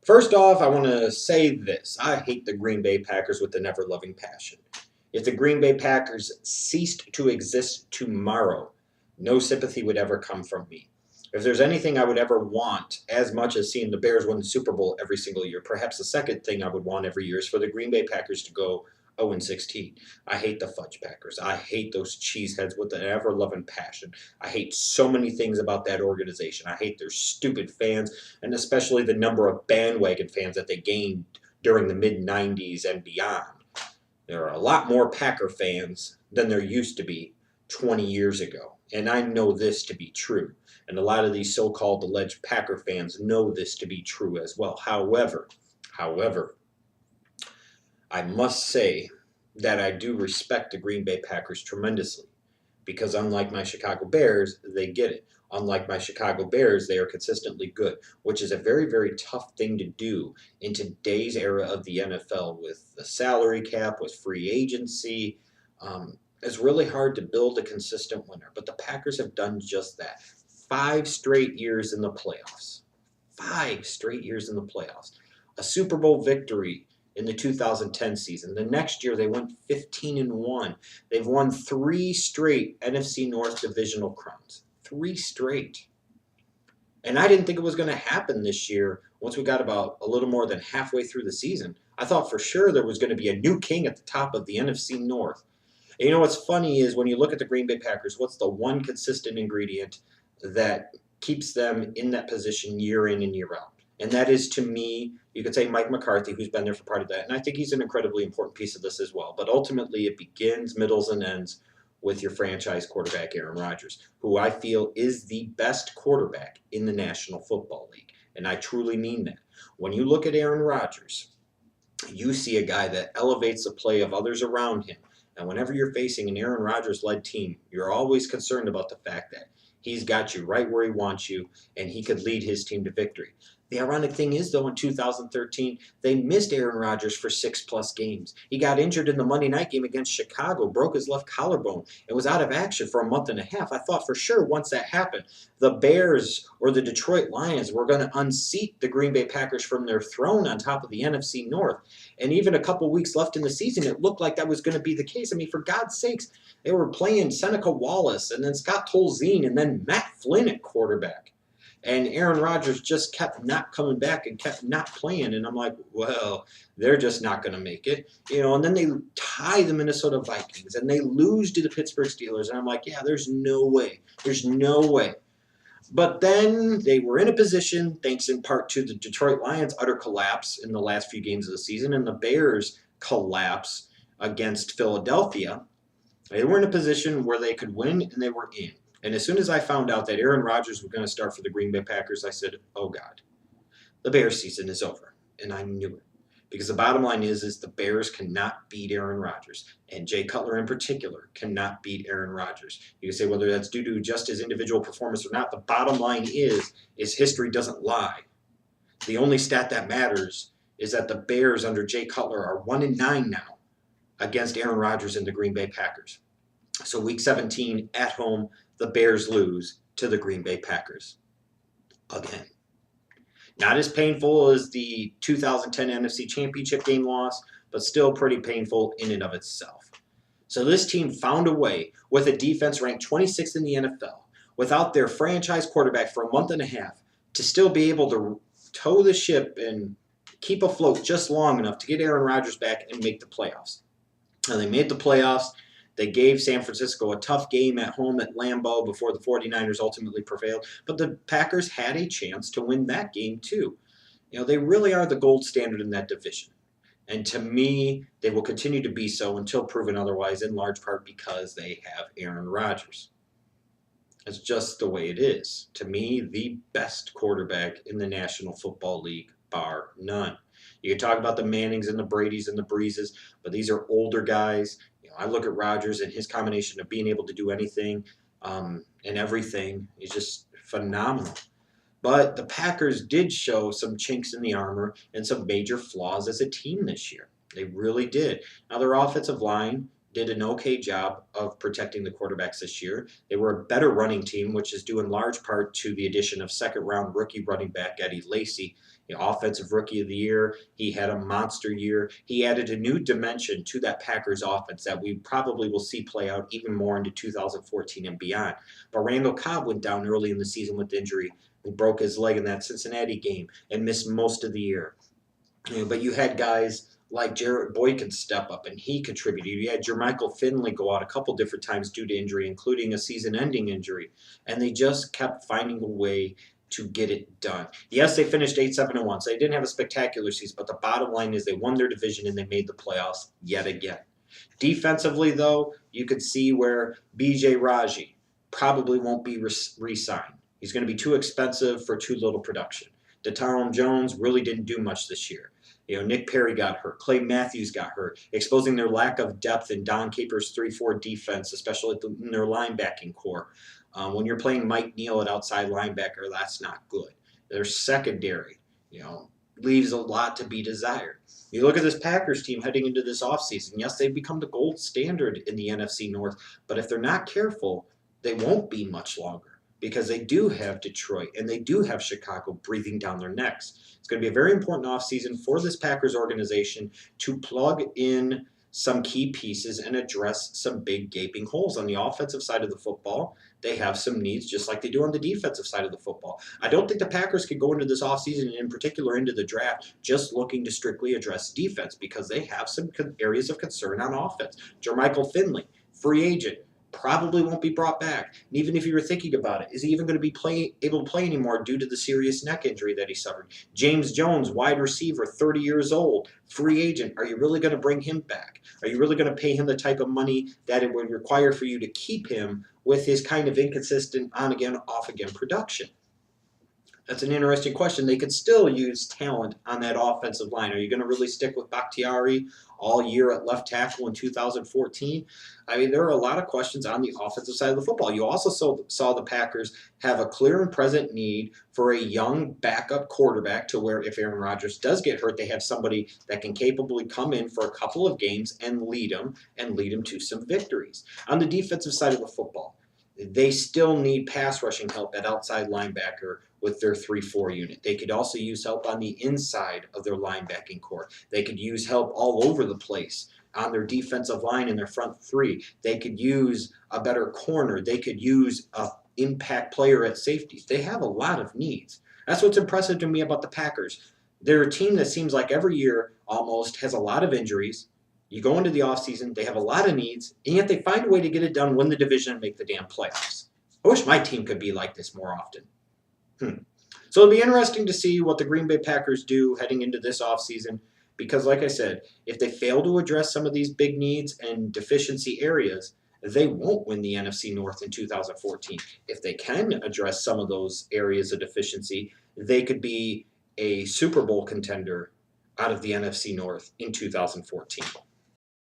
First off, I want to say this. I hate the Green Bay Packers with an ever-loving passion. If the Green Bay Packers ceased to exist tomorrow, no sympathy would ever come from me. If there's anything I would ever want as much as seeing the Bears win the Super Bowl every single year, perhaps the second thing I would want every year is for the Green Bay Packers to go 0-16. I hate the Fudge Packers. I hate those cheeseheads with an ever-loving passion. I hate so many things about that organization. I hate their stupid fans, and especially the number of bandwagon fans that they gained during the mid-90s and beyond. There are a lot more Packer fans than there used to be 20 years ago, and I know this to be true. And a lot of these so-called alleged Packer fans know this to be true as well. However, I must say that I do respect the Green Bay Packers tremendously because unlike my Chicago Bears, they get it. Unlike my Chicago Bears, they are consistently good, which is a very, very tough thing to do in today's era of the NFL with the salary cap, with free agency. It's really hard to build a consistent winner, but the Packers have done just that. 5 straight years in the playoffs. 5 straight years in the playoffs. A Super Bowl victory in the 2010 season. The next year they went 15-1. They've won 3 straight NFC North divisional crowns. 3 straight. And I didn't think it was going to happen this year once we got about a little more than halfway through the season. I thought for sure there was going to be a new king at the top of the NFC North. And you know what's funny is when you look at the Green Bay Packers, what's the one consistent ingredient that keeps them in that position year in and year out? And that is, to me, you could say Mike McCarthy, who's been there for part of that. And I think he's an incredibly important piece of this as well. But ultimately, it begins, middles, and ends with your franchise quarterback, Aaron Rodgers, who I feel is the best quarterback in the National Football League. And I truly mean that. When you look at Aaron Rodgers, you see a guy that elevates the play of others around him. And whenever you're facing an Aaron Rodgers-led team, you're always concerned about the fact that he's got you right where he wants you, and he could lead his team to victory. The ironic thing is, though, in 2013, they missed Aaron Rodgers for 6+ games. He got injured in the Monday night game against Chicago, broke his left collarbone, and was out of action for a month and a half. I thought for sure once that happened, the Bears or the Detroit Lions were going to unseat the Green Bay Packers from their throne on top of the NFC North. And even a couple weeks left in the season, it looked like that was going to be the case. I mean, for God's sakes, they were playing Seneca Wallace and then Scott Tolzien and then Matt Flynn at quarterback. And Aaron Rodgers just kept not coming back and kept not playing. And I'm like, well, they're just not going to make it. And then they tie the Minnesota Vikings and they lose to the Pittsburgh Steelers. And I'm like, yeah, there's no way. There's no way. But then they were in a position, thanks in part to the Detroit Lions' utter collapse in the last few games of the season and the Bears' collapse against Philadelphia. They were in a position where they could win, and they were in. And as soon as I found out that Aaron Rodgers was going to start for the Green Bay Packers, I said, oh, God, the Bears season is over. And I knew it. Because the bottom line is the Bears cannot beat Aaron Rodgers. And Jay Cutler in particular cannot beat Aaron Rodgers. You can say whether that's due to just his individual performance or not. The bottom line is history doesn't lie. The only stat that matters is that the Bears under Jay Cutler are 1-9 now against Aaron Rodgers and the Green Bay Packers. So week 17 at home, the Bears lose to the Green Bay Packers again. Not as painful as the 2010 NFC Championship game loss, but still pretty painful in and of itself. So this team found a way, with a defense ranked 26th in the NFL, without their franchise quarterback for a month and a half, to still be able to tow the ship and keep afloat just long enough to get Aaron Rodgers back and make the playoffs. And they made the playoffs. They gave San Francisco a tough game at home at Lambeau before the 49ers ultimately prevailed. But the Packers had a chance to win that game too. They really are the gold standard in that division. And to me, they will continue to be so until proven otherwise, in large part because they have Aaron Rodgers. It's just the way it is. To me, the best quarterback in the National Football League, bar none. You can talk about the Mannings and the Bradys and the Breezes, but these are older guys. I look at Rodgers and his combination of being able to do anything and everything is just phenomenal. But the Packers did show some chinks in the armor and some major flaws as a team this year. They really did. Now, their offensive line did an okay job of protecting the quarterbacks this year. They were a better running team, which is due in large part to the addition of second-round rookie running back Eddie Lacy Offensive Rookie of the Year. He had a monster year. He added a new dimension to that Packers offense that we probably will see play out even more into 2014 and beyond. But Randall Cobb went down early in the season with injury. He broke his leg in that Cincinnati game and missed most of the year. But you had guys like Jarrett Boykin step up and he contributed. You had Jermichael Finley go out a couple different times due to injury, including a season-ending injury, and they just kept finding a way to get it done. Yes, they finished 8-7-1, so they didn't have a spectacular season, but the bottom line is they won their division and they made the playoffs yet again. Defensively, though, you could see where B.J. Raji probably won't be re-signed. He's going to be too expensive for too little production. DeTarone Jones really didn't do much this year. Nick Perry got hurt. Clay Matthews got hurt, exposing their lack of depth in Don Capers' 3-4 defense, especially in their linebacking core. When you're playing Mike Neal at outside linebacker, that's not good. Their secondary, leaves a lot to be desired. You look at this Packers team heading into this offseason. Yes, they've become the gold standard in the NFC North, but if they're not careful, they won't be much longer because they do have Detroit and they do have Chicago breathing down their necks. It's going to be a very important offseason for this Packers organization to plug in some key pieces and address some big gaping holes. On the offensive side of the football, they have some needs just like they do on the defensive side of the football. I don't think the Packers could go into this offseason, and in particular into the draft, just looking to strictly address defense because they have some areas of concern on offense. Jermichael Finley, free agent, probably won't be brought back. And even if you were thinking about it, is he even going to be able to play anymore due to the serious neck injury that he suffered? James Jones, wide receiver, 30 years old, free agent. Are you really going to bring him back? Are you really going to pay him the type of money that it would require for you to keep him with his kind of inconsistent on-again, off-again production? That's an interesting question. They could still use talent on that offensive line. Are you going to really stick with Bakhtiari all year at left tackle in 2014? I mean, there are a lot of questions on the offensive side of the football. You also saw the Packers have a clear and present need for a young backup quarterback to where if Aaron Rodgers does get hurt, they have somebody that can capably come in for a couple of games and lead them to some victories. On the defensive side of the football, they still need pass rushing help at outside linebacker with their 3-4 unit. They could also use help on the inside of their linebacking core. They could use help all over the place on their defensive line in their front three. They could use a better corner. They could use an impact player at safety. They have a lot of needs. That's what's impressive to me about the Packers. They're a team that seems like every year almost has a lot of injuries. You go into the offseason, they have a lot of needs, and yet they find a way to get it done, win the division, and make the damn playoffs. I wish my team could be like this more often. So it'll be interesting to see what the Green Bay Packers do heading into this offseason because, like I said, if they fail to address some of these big needs and deficiency areas, they won't win the NFC North in 2014. If they can address some of those areas of deficiency, they could be a Super Bowl contender out of the NFC North in 2014.